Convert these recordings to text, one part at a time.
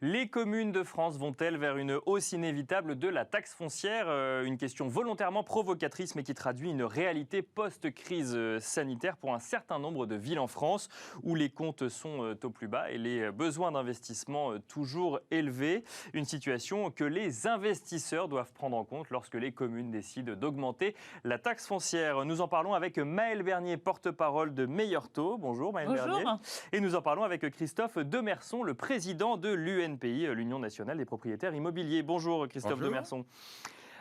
Les communes de France vont-elles vers une hausse inévitable de la taxe foncière ? Une question volontairement provocatrice mais qui traduit une réalité post-crise sanitaire pour un certain nombre de villes en France où les comptes sont au plus bas et les besoins d'investissement toujours élevés. Une situation que les investisseurs doivent prendre en compte lorsque les communes décident d'augmenter la taxe foncière. Nous en parlons avec Maëlle Bernier, porte-parole de Meilleur Taux. Bonjour Maëlle Bernier. Et nous en parlons avec Christophe Demerson, le président de l'UNPI, l'Union nationale des propriétaires immobiliers. Bonjour Christophe Demerson.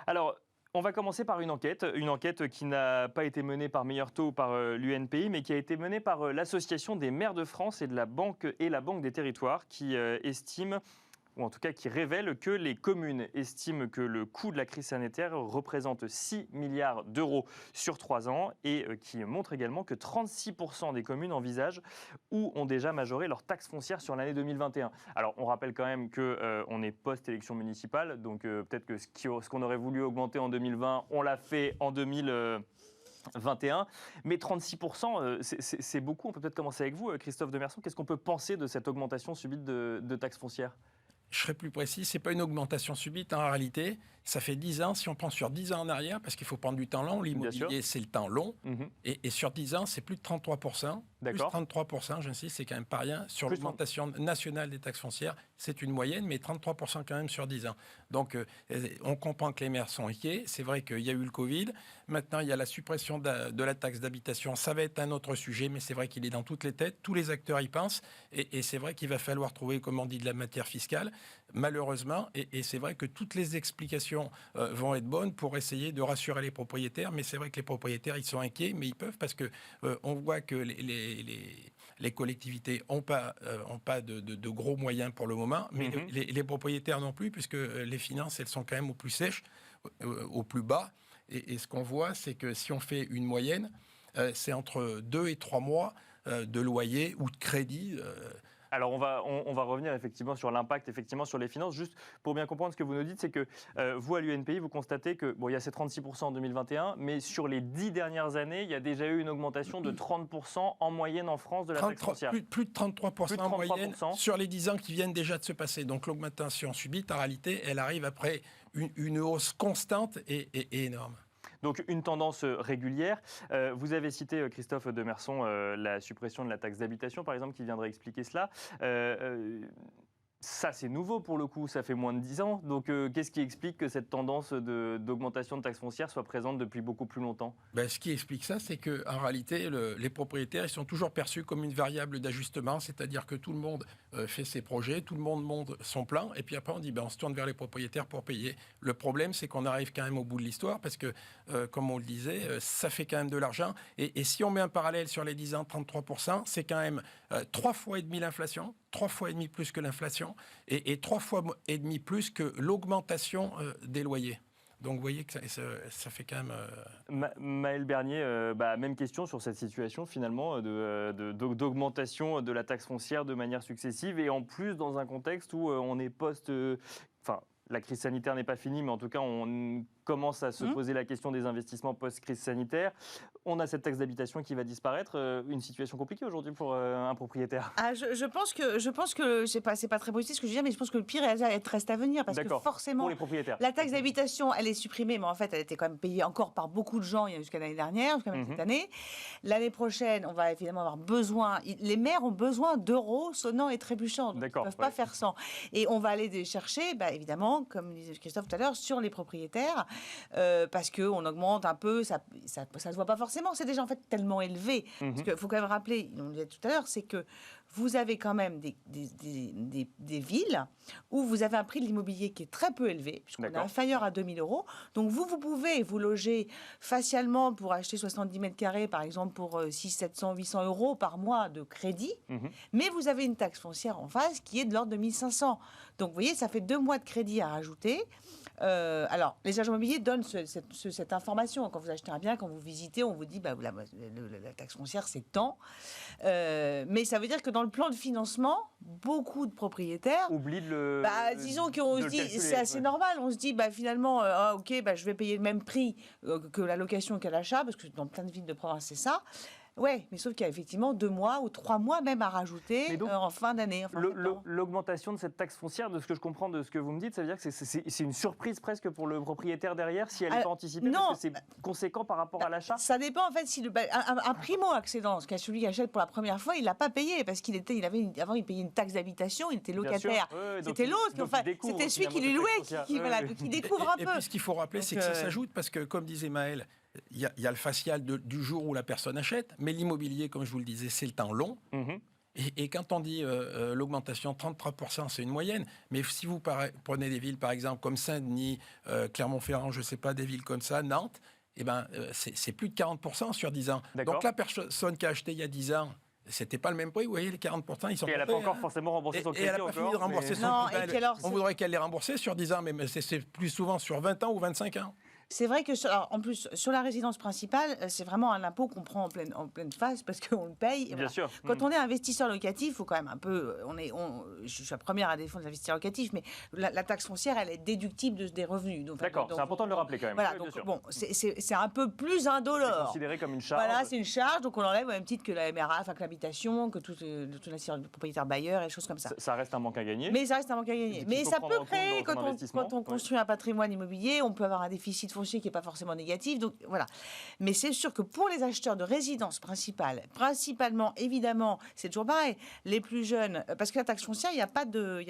Alors, on va commencer par une enquête qui n'a pas été menée par Meilleur Taux ou par l'UNPI, mais qui a été menée par l'Association des maires de France et la Banque des territoires, qui estime, ou en tout cas qui révèle que les communes estiment que le coût de la crise sanitaire représente 6 milliards d'euros sur 3 ans et qui montre également que 36% des communes envisagent ou ont déjà majoré leur taxe foncière sur l'année 2021. Alors on rappelle quand même qu'on est post-élection municipale, donc peut-être que ce qu'on aurait voulu augmenter en 2020, on l'a fait en 2021, mais 36%, c'est beaucoup. On peut peut-être commencer avec vous, Christophe Demerson. Qu'est-ce qu'on peut penser de cette augmentation subite de taxe foncière ? Je serai plus précis, ce n'est pas une augmentation subite en réalité. Ça fait 10 ans, si on prend sur 10 ans en arrière, parce qu'il faut prendre du temps long, l'immobilier c'est le temps long, et sur 10 ans c'est plus de 33%. D'accord. Plus 33%, j'insiste, c'est quand même pas rien. Sur l'augmentation nationale des taxes foncières, c'est une moyenne, mais 33% quand même sur 10 ans. Donc on comprend que les maires sont inquiets. C'est vrai qu'il y a eu le Covid. Maintenant, il y a la suppression de la taxe d'habitation. Ça va être un autre sujet, mais c'est vrai qu'il est dans toutes les têtes. Tous les acteurs y pensent. Et c'est vrai qu'il va falloir trouver, comme on dit, de la matière fiscale, malheureusement. Et c'est vrai que toutes les explications vont être bonnes pour essayer de rassurer les propriétaires. Mais c'est vrai que les propriétaires, ils sont inquiets, mais ils peuvent parce que on voit que les collectivités n'ont pas de gros moyens pour le moment, mais les propriétaires non plus, puisque les finances, elles sont quand même au plus sèches, au plus bas. Et ce qu'on voit, c'est que si on fait une moyenne, c'est entre 2 et 3 mois de loyer ou de crédit. Alors on va revenir effectivement sur l'impact sur les finances. Juste pour bien comprendre ce que vous nous dites, c'est que vous à l'UNPI, vous constatez que il y a ces 36% en 2021, mais sur les 10 dernières années, il y a déjà eu une augmentation de 30% en moyenne en France de la taxe foncière. Plus de 33% en moyenne sur les 10 ans qui viennent déjà de se passer. Donc l'augmentation subite, en réalité, elle arrive après une hausse constante et énorme. Donc une tendance régulière. Vous avez cité, Christophe Demerson, la suppression de la taxe d'habitation, par exemple, qui viendrait expliquer cela. Ça, c'est nouveau pour le coup, ça fait moins de 10 ans. Donc, qu'est-ce qui explique que cette tendance d'augmentation de taxes foncières soit présente depuis beaucoup plus longtemps ? Ce qui explique ça, c'est qu'en réalité, les propriétaires, ils sont toujours perçus comme une variable d'ajustement, c'est-à-dire que tout le monde fait ses projets, tout le monde monte son plan, et puis après, on dit, on se tourne vers les propriétaires pour payer. Le problème, c'est qu'on arrive quand même au bout de l'histoire, parce que, comme on le disait, ça fait quand même de l'argent. Et si on met un parallèle sur les 10 ans, 33%, c'est quand même 3 fois et demi l'inflation, 3 fois et demi plus que l'inflation et 3 fois et demi plus que l'augmentation des loyers. Donc vous voyez que ça fait quand même... Maëlle Bernier, même question sur cette situation finalement d'augmentation de la taxe foncière de manière successive et en plus dans un contexte où on est la crise sanitaire n'est pas finie, mais en tout cas, on commence à se poser la question des investissements post-crise sanitaire. On a cette taxe d'habitation qui va disparaître. Une situation compliquée aujourd'hui pour un propriétaire. Je pense que c'est pas très positif ce que je dis, mais je pense que le pire reste à venir. Parce que forcément, pour les propriétaires. La taxe d'habitation, elle est supprimée, mais en fait, elle était quand même payée encore par beaucoup de gens jusqu'à l'année dernière, jusqu'à même cette année. L'année prochaine, on va évidemment avoir besoin... Les maires ont besoin d'euros sonnants et trébuchants. Donc ils ne peuvent pas faire sans. Et on va aller les chercher, évidemment, comme disait Christophe tout à l'heure, sur les propriétaires, parce qu'on augmente un peu, ça se voit pas forcément, c'est déjà en fait tellement élevé. Parce qu'il faut quand même rappeler, on le disait tout à l'heure, c'est que vous avez quand même des villes où vous avez un prix de l'immobilier qui est très peu élevé, puisqu'on est inférieur à 2 000 euros. Donc vous pouvez vous loger facialement pour acheter 70 mètres carrés, par exemple, pour 600, 700, 800 euros par mois de crédit. Mais vous avez une taxe foncière en face qui est de l'ordre de 1 500. Donc vous voyez, ça fait 2 mois de crédit à rajouter. Alors, les agents immobiliers donnent cette information. Quand vous achetez un bien, quand vous visitez, on vous dit la taxe foncière, c'est tant. Mais ça veut dire que dans le plan de financement, beaucoup de propriétaires oublient de le. Disons qu'on se dit, c'est assez normal. On se dit, finalement, je vais payer le même prix que la location qu'à l'achat, parce que dans plein de villes de province, c'est ça. Oui, mais sauf qu'il y a effectivement 2 mois ou 3 mois même à rajouter donc, en fin d'année. L'augmentation de cette taxe foncière, de ce que je comprends de ce que vous me dites, ça veut dire que c'est une surprise presque pour le propriétaire derrière si elle n'est pas anticipée, non, parce que c'est conséquent par rapport à l'achat. Ça dépend en fait si un primo-accédant, celui qui achète pour la première fois, il l'a pas payé parce avant il payait une taxe d'habitation, il était locataire. C'était l'autre, c'était celui qui lui louait qui découvre un peu. Et puis ce qu'il faut rappeler, c'est que ça s'ajoute parce que, comme disait Maëlle, il y a le facial du jour où la personne achète, mais l'immobilier, comme je vous le disais, c'est le temps long. Et quand on dit l'augmentation 33%, c'est une moyenne. Mais si vous prenez des villes, par exemple, comme Saint-Denis, Clermont-Ferrand, je ne sais pas, des villes comme ça, Nantes, c'est plus de 40% sur 10 ans. Donc la personne qui a acheté il y a 10 ans, c'était pas le même prix, vous voyez, les 40%, ils sont... Et elle n'a pas encore forcément remboursé son crédit. Et elle n'a pas fini de rembourser son crédit. On voudrait qu'elle les rembourse sur 10 ans, mais c'est plus souvent sur 20 ans ou 25 ans. C'est vrai que, en plus, sur la résidence principale, c'est vraiment un impôt qu'on prend en pleine face parce qu'on le paye. Bien sûr. Quand on est investisseur locatif, il faut quand même un peu... je suis la première à défendre l'investisseur locatif, mais la taxe foncière, elle est déductible des revenus. D'accord, c'est important de le rappeler quand même. Voilà, donc, bon, c'est un peu plus indolore. C'est considéré comme une charge. Voilà, c'est une charge, donc on l'enlève au même titre que la MRA, enfin que l'habitation, que toute la propriétaire bailleur et des choses comme ça. Ça reste un manque à gagner. Mais ça reste un manque à gagner. Mais ça peut créer, quand on construit un patrimoine immobilier, on peut avoir un déficit foncier qui n'est pas forcément négatif, donc voilà. Mais c'est sûr que pour les acheteurs de résidence principale, principalement, évidemment, c'est toujours pareil, les plus jeunes, parce que la taxe foncière, il n'y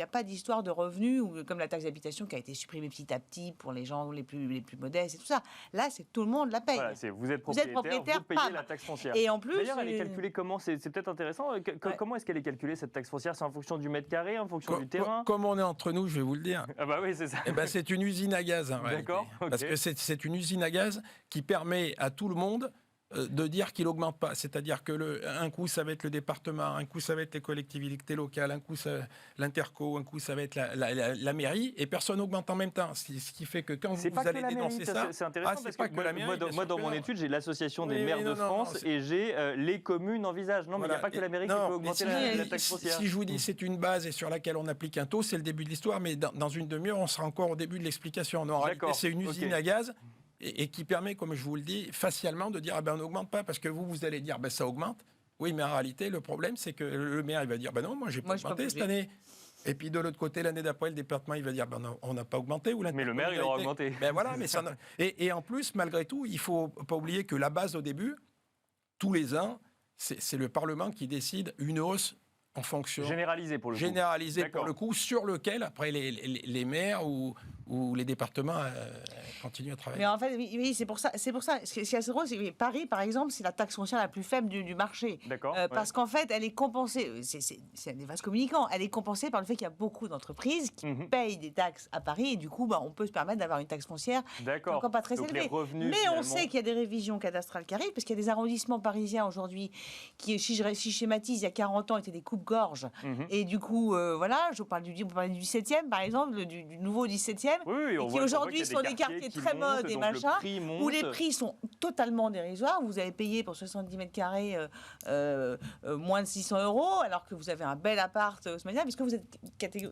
a pas d'histoire de revenus, ou comme la taxe d'habitation qui a été supprimée petit à petit pour les gens les plus modestes et tout ça. Là, c'est tout le monde la paye. Voilà, vous êtes propriétaire, vous payez la taxe foncière. Et en plus... D'ailleurs, elle est calculée comment? C'est peut-être intéressant. Comment est-ce qu'elle est calculée, cette taxe foncière? C'est en fonction du mètre carré, en fonction du terrain? Comme on est entre nous, je vais vous le dire. Ah bah oui, c'est ça. C'est une usine à gaz, en réalité. D'accord. Okay. Parce que c'est une usine à gaz qui permet à tout le monde de dire qu'il n'augmente pas. C'est-à-dire que un coup, ça va être le département, un coup, ça va être les collectivités locales, un coup, l'interco, un coup, ça va être la mairie, et personne n'augmente en même temps. Ce qui fait que quand vous allez dénoncer ça... C'est intéressant parce que moi, dans mon étude, j'ai l'Association des maires de France et j'ai les communes envisagent. Non, mais il n'y a pas que la mairie qui peut augmenter la taxe foncière. Si je vous dis c'est une base et sur laquelle on applique un taux, c'est le début de l'histoire, mais dans une demi-heure, on sera encore au début de l'explication. En réalité, c'est une usine à gaz et qui permet, comme je vous le dis, facialement de dire on n'augmente pas, parce que vous allez dire ça augmente. Oui, mais en réalité, le problème, c'est que le maire, il va dire non, moi, j'ai pas augmenté cette année. Et puis de l'autre côté, l'année d'après, le département, il va dire on n'a pas augmenté. Mais le maire, il aura augmenté. Voilà, mais ça et en plus, malgré tout, il ne faut pas oublier que la base, au début, tous les ans, c'est le Parlement qui décide une hausse en fonction... Généralisée pour le coup. Généralisée pour le coup, sur lequel, après, les maires ou les départements continuent à travailler. Mais en fait, oui, c'est pour ça. Ce qui est assez drôle, c'est que Paris, par exemple, c'est la taxe foncière la plus faible du marché. D'accord. Parce qu'en fait, elle est compensée. C'est des vases communicants. Elle est compensée par le fait qu'il y a beaucoup d'entreprises qui payent des taxes à Paris, et du coup, on peut se permettre d'avoir une taxe foncière encore pas très élevée. Mais on sait qu'il y a des révisions cadastrales qui arrivent, parce qu'il y a des arrondissements parisiens aujourd'hui qui, si je schématise, il y a 40 ans, étaient des coupes-gorges. Et du coup, voilà, vous parlez du 17e, par exemple, du nouveau 17e. Oui, et qui aujourd'hui sont des quartiers très modes et machin, où les prix sont totalement dérisoires. Vous avez payé pour 70 mètres carrés moins de 600 €, alors que vous avez un bel appart ce matin, puisque vous êtes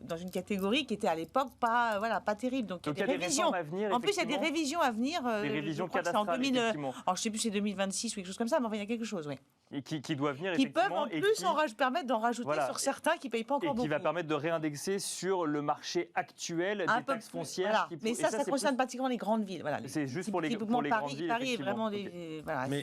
dans une catégorie qui était à l'époque pas terrible. Donc il y a des révisions à venir. En plus, il y a des révisions à venir. Des révisions cadastrales, effectivement. Alors je sais plus, c'est 2026 ou quelque chose comme ça, mais enfin, il y a quelque chose, oui. Et qui doit venir, qui peuvent en plus permettre d'en rajouter sur certains qui ne payent pas encore beaucoup. Et qui va permettre de réindexer sur le marché actuel des taxes foncières. Voilà. Mais ça concerne pratiquement les grandes villes. Voilà. C'est juste pour les grandes villes. Paris est vraiment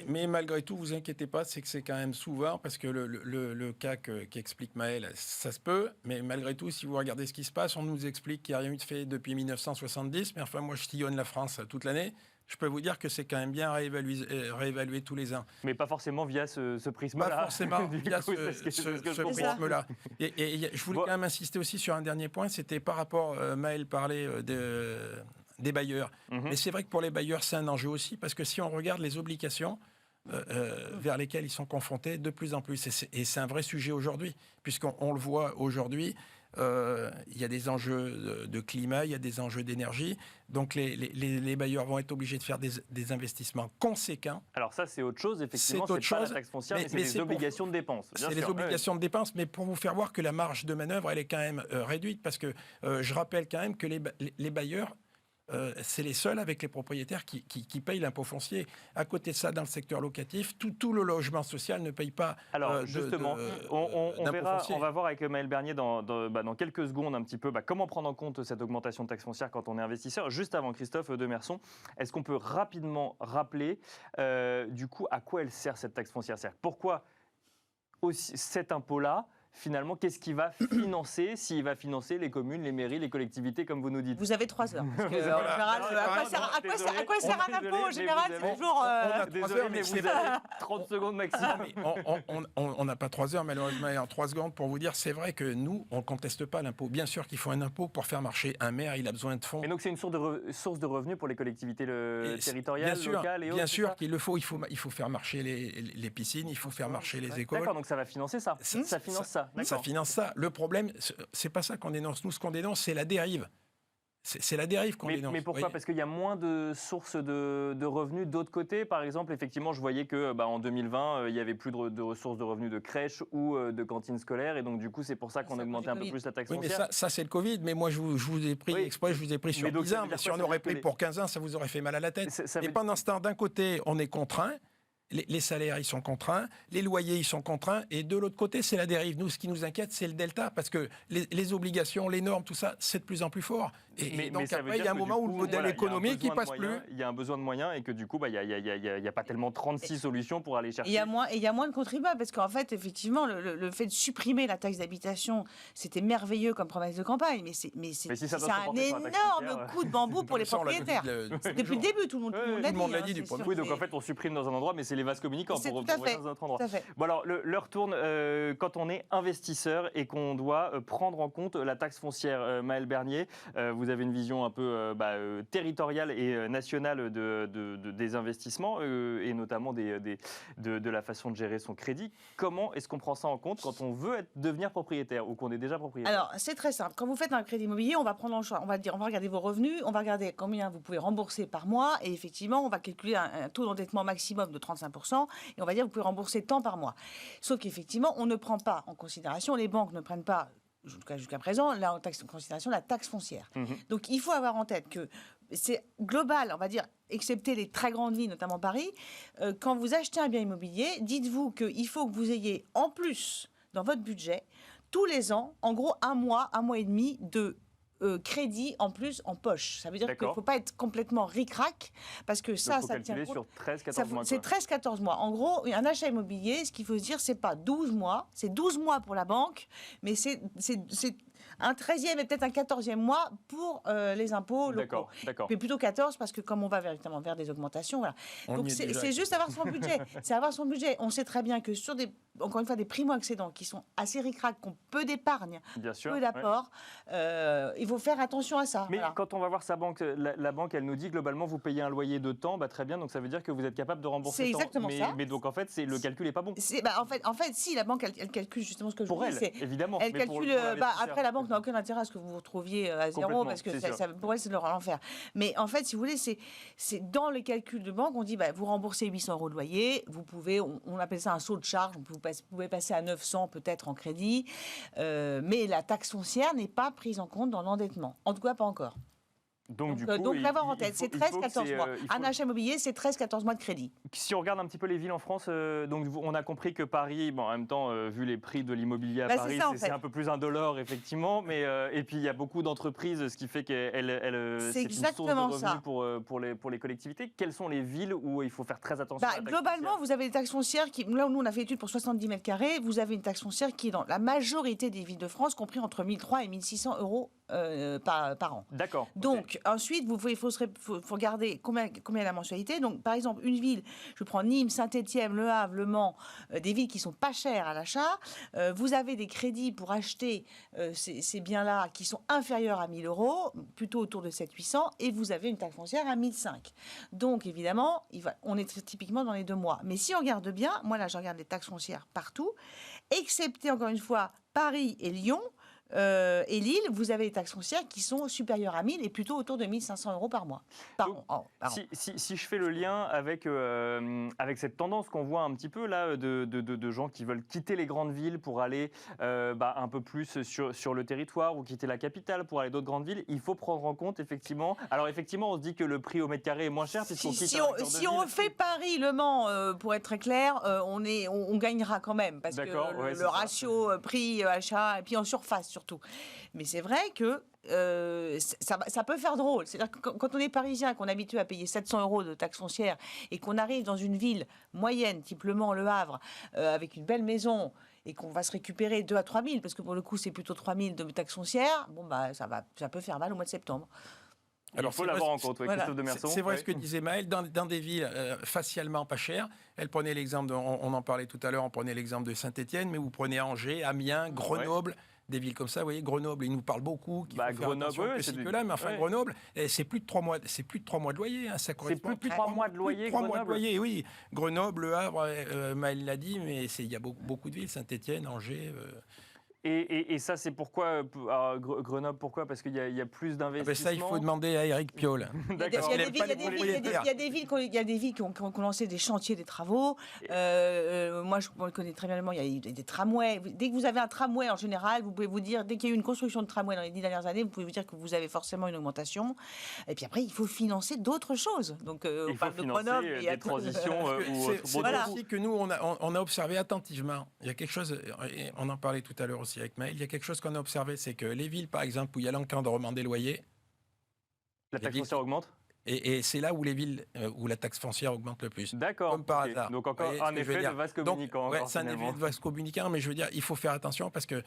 mais malgré tout, vous inquiétez pas, c'est que c'est quand même souvent, parce que le cas qu'explique Maëlle, ça se peut, mais malgré tout, si vous regardez ce qui se passe, on nous explique qu'il n'y a rien eu de fait depuis 1970, mais enfin, moi, je sillonne la France toute l'année. Je peux vous dire que c'est quand même bien réévalué tous les ans. Mais pas forcément via ce prisme-là. Pas forcément via ce prisme-là. Et je voulais quand même insister aussi sur un dernier point, c'était par rapport, Maëlle parlait des bailleurs. Mais c'est vrai que pour les bailleurs, c'est un enjeu aussi, parce que si on regarde les obligations vers lesquelles ils sont confrontés de plus en plus, et c'est un vrai sujet aujourd'hui, puisqu'on le voit aujourd'hui, il y a des enjeux de climat, il y a des enjeux d'énergie. Donc les bailleurs vont être obligés de faire des investissements conséquents. Alors ça, c'est autre chose, effectivement. C'est pas la taxe foncière, mais c'est des obligations de dépenses. C'est les obligations de dépenses, mais pour vous faire voir que la marge de manœuvre, elle est quand même réduite, parce que je rappelle quand même que les bailleurs c'est les seuls avec les propriétaires qui payent l'impôt foncier. À côté de ça, dans le secteur locatif, tout le logement social ne paye pas. Alors justement, on verra, on va voir avec Maëlle Bernier dans quelques secondes un petit peu comment prendre en compte cette augmentation de taxe foncière quand on est investisseur. Juste avant, Christophe Demerson, est-ce qu'on peut rapidement rappeler du coup à quoi elle sert cette taxe foncière? Pourquoi aussi cet impôt-là? Finalement, qu'est-ce qu'il va financer, s'il va financer les communes, les mairies, les collectivités, comme vous nous dites? Vous avez 3 heures. Parce que, à quoi sert un impôt, en général? C'est toujours... Désolé, mais vous avez 30 secondes maximum. On n'a pas 3 heures, malheureusement, en 3 secondes pour vous dire, c'est vrai que nous, on ne conteste pas l'impôt. Bien sûr qu'il faut un impôt pour faire marcher un maire, il a besoin de fonds. Et donc, c'est une source de revenus pour les collectivités territoriales, locales et autres? Bien sûr qu'il le faut. Il faut faire marcher les piscines, il faut faire marcher les écoles. D'accord, donc ça va financer ça. Ça finance ça. Ça finance ça. Le problème, c'est pas ça qu'on dénonce. Nous, ce qu'on dénonce, c'est la dérive. C'est la dérive qu'on dénonce. Mais pourquoi? Parce qu'il y a moins de sources de revenus d'autre côté. Par exemple, effectivement, je voyais qu'en 2020, il y avait plus de ressources de revenus de crèches ou de cantines scolaires. Et donc, du coup, c'est pour ça qu'on augmentait un peu plus la taxe foncière. Mais ça, c'est le Covid. Mais moi, je vous ai pris exprès, je vous ai pris sur 10 ans. Si on aurait pris pour 15 ans, ça vous aurait fait mal à la tête. Et pendant ce temps, d'un côté, on est contraint. Les salaires, ils sont contraints, les loyers, ils sont contraints, et de l'autre côté, c'est la dérive. Nous, ce qui nous inquiète, c'est le delta, parce que les obligations, les normes, tout ça, c'est de plus en plus fort. Et donc après, il y a un moment où le modèle économique, il passe plus. Il y a un besoin de moyens, et que du coup, il n'y a pas tellement 36 solutions pour aller chercher. Il y a moins de contribuables, parce qu'en fait, effectivement, le fait de supprimer la taxe d'habitation, c'était merveilleux comme promesse de campagne, mais c'est un énorme coup de bambou pour les propriétaires. Depuis le début, tout le monde l'a dit. Oui, donc en fait, on supprime dans un endroit, mais c'est les vases communicants pour revenir dans un autre endroit. Bon, alors, l'heure tourne quand on est investisseur et qu'on doit prendre en compte la taxe foncière. Maëlle Bernier, vous avez une vision un peu territoriale et nationale des investissements et notamment de la façon de gérer son crédit. Comment est-ce qu'on prend ça en compte quand on veut devenir propriétaire ou qu'on est déjà propriétaire? Alors, c'est très simple. Quand vous faites un crédit immobilier, on va prendre en choix. On va regarder vos revenus, on va regarder combien vous pouvez rembourser par mois et effectivement, on va calculer un taux d'endettement maximum de 35% et on va dire vous pouvez rembourser tant par mois. Sauf qu'effectivement, on ne prend pas en considération, les banques ne prennent pas jusqu'à présent, en considération la taxe foncière. Donc, il faut avoir en tête que c'est global, on va dire, excepté les très grandes villes, notamment Paris. Quand vous achetez un bien immobilier, dites-vous qu'il faut que vous ayez en plus, dans votre budget, tous les ans, en gros, un mois et demi de crédit en plus en poche. Ça veut dire qu'il ne faut pas être complètement ric-rac parce que ça tient sur 13-14 mois. C'est 13-14 mois. En gros, un achat immobilier, ce qu'il faut se dire, c'est pas 12 mois, c'est 12 mois pour la banque, mais c'est un 13e et peut-être un 14e mois pour les impôts locaux. D'accord. Mais plutôt 14 parce que comme on va véritablement vers des augmentations, voilà. Donc c'est juste avoir son budget. C'est avoir son budget. On sait très bien que sur encore une fois, des primo-accédants qui sont assez ric-rac, qui ont peu d'épargne, peu d'apport, il faut faire attention à ça. Mais quand on va voir sa banque, la banque, elle nous dit globalement, vous payez un loyer de temps, très bien, donc ça veut dire que vous êtes capable de rembourser. C'est exactement ça. Mais donc en fait, le calcul n'est pas bon. En fait, si la banque, elle calcule justement ce que je vous dis. Évidemment. Elle calcule. Après, la banque n'a aucun intérêt à ce que vous vous retrouviez à zéro, parce que pour elle, c'est de l'enfer. Mais en fait, si vous voulez, c'est dans les calculs de banque, on dit, vous remboursez 800 € de loyer, vous pouvez, on appelle ça un saut de charge, vous pouvez passer à 900 peut-être en crédit, mais la taxe foncière n'est pas prise en compte dans l'endettement. En tout cas, pas encore. Donc l'avoir en tête, c'est 13-14 mois. Un achat immobilier, c'est 13-14 mois de crédit. Si on regarde un petit peu les villes en France, donc on a compris que Paris, en même temps, vu les prix de l'immobilier à Paris, c'est un peu plus indolore, effectivement. Mais, et puis, il y a beaucoup d'entreprises, ce qui fait qu'elles c'est une source de revenus pour les collectivités. Quelles sont les villes où il faut faire très attention à la taxe globalement, foncière? vous avez des taxes foncières qui... Là où nous, on a fait étude pour 70 mètres carrés, vous avez une taxe foncière qui est dans la majorité des villes de France, compris entre 1 300 et 1 600 € par an. D'accord. Donc, ensuite, il faut regarder combien est la mensualité. Donc, par exemple, une ville, je prends Nîmes, Saint-Étienne, Le Havre, Le Mans, des villes qui sont pas chères à l'achat. Vous avez des crédits pour acheter ces biens-là qui sont inférieurs à 1 000 €, plutôt autour de 700-800, et vous avez une taxe foncière à 1 500. Donc, évidemment, on est typiquement dans les 2 mois. Mais si on regarde bien, moi là, je regarde les taxes foncières partout, excepté, encore une fois, Paris et Lyon. et Lille, vous avez des taxes foncières qui sont supérieures à 1000 et plutôt autour de 1500 euros par mois. Si je fais le lien avec cette tendance qu'on voit un petit peu là de gens qui veulent quitter les grandes villes pour aller un peu plus sur le territoire ou quitter la capitale pour aller d'autres grandes villes, il faut prendre en compte effectivement. Alors effectivement, on se dit que le prix au mètre carré est moins cher puisqu'on quitte si on fait Paris-Le Mans, pour être très clair, on gagnera quand même parce que le ratio prix-achat et puis en surface surtout. Mais c'est vrai que ça peut faire drôle. C'est-à-dire que quand on est parisien, qu'on est habitué à payer 700 euros de taxes foncières et qu'on arrive dans une ville moyenne, type Le Mans, Le Havre, avec une belle maison et qu'on va se récupérer 2 à 3 000, parce que pour le coup c'est plutôt 3 000 de taxes foncières, ça peut faire mal au mois de septembre. Alors, il faut l'avoir en compte, Christophe Demerson. C'est vrai ce que disait Maëlle, dans des villes facialement pas chères. Elle prenait l'exemple, on en parlait tout à l'heure, on prenait l'exemple de Saint-Étienne, mais vous prenez Angers, Amiens, Grenoble, des villes comme ça, vous voyez, Grenoble, il nous parle beaucoup, qu'il faut faire attention que là, mais enfin Grenoble, c'est plus de 3 mois, de loyer, hein, ça correspond. C'est plus de 3 mois de loyer, Grenoble. 3 mois de loyer, oui. Grenoble, Le Havre, Maëlle l'a dit, mais il y a beaucoup de villes, Saint-Étienne, Angers. Et ça, c'est pourquoi Grenoble, pourquoi? Parce qu'il y a plus d'investissements. Ça, il faut demander à Éric Piolle. Il y a des villes qui ont lancé des chantiers, des travaux. Moi, je connais très bien le Mans, il y a des tramways. Dès que vous avez un tramway, en général, vous pouvez vous dire, dès qu'il y a eu une construction de tramway dans les 10 dernières années, vous pouvez vous dire que vous avez forcément une augmentation. Et puis après, il faut financer d'autres choses. Donc, on parle de Grenoble. Des transitions. C'est aussi que nous, on a observé attentivement. Il y a quelque chose, et on en parlait tout à l'heure aussi avec Maëlle, il y a quelque chose qu'on a observé, c'est que les villes, par exemple, où il y a l'encadrement des loyers, la taxe foncière augmente. Et c'est là où les villes où la taxe foncière augmente le plus. D'accord. Comme par hasard. Donc encore un effet de vase communicant. C'est un effet de vase communicant, mais je veux dire, il faut faire attention parce que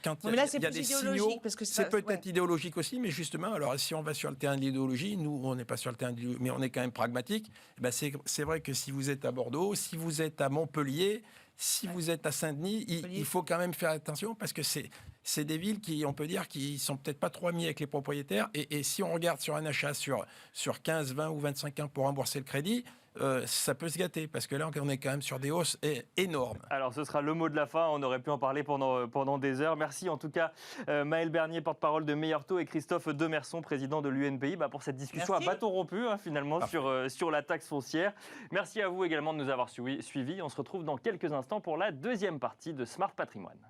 quand il y a des signaux, c'est peut-être idéologique aussi, mais justement, alors si on va sur le terrain de l'idéologie, nous on n'est pas sur le terrain de l'idéologie, mais on est quand même pragmatique. Ben c'est vrai que si vous êtes à Bordeaux, si vous êtes à Montpellier, si vous êtes à Saint-Denis, il faut quand même faire attention parce que c'est des villes qui, on peut dire, qui sont peut-être pas trop amies avec les propriétaires. Et si on regarde sur un achat sur 15, 20 ou 25 ans pour rembourser le crédit, ça peut se gâter parce que là, on est quand même sur des hausses énormes. Alors, ce sera le mot de la fin. On aurait pu en parler pendant des heures. Merci en tout cas, Maëlle Bernier, porte-parole de Meilleur Taux, et Christophe Demerson, président de l'UNPI, pour cette discussion à bâton rompu, finalement, sur la taxe foncière. Merci à vous également de nous avoir suivis. On se retrouve dans quelques instants pour la deuxième partie de Smart Patrimoine.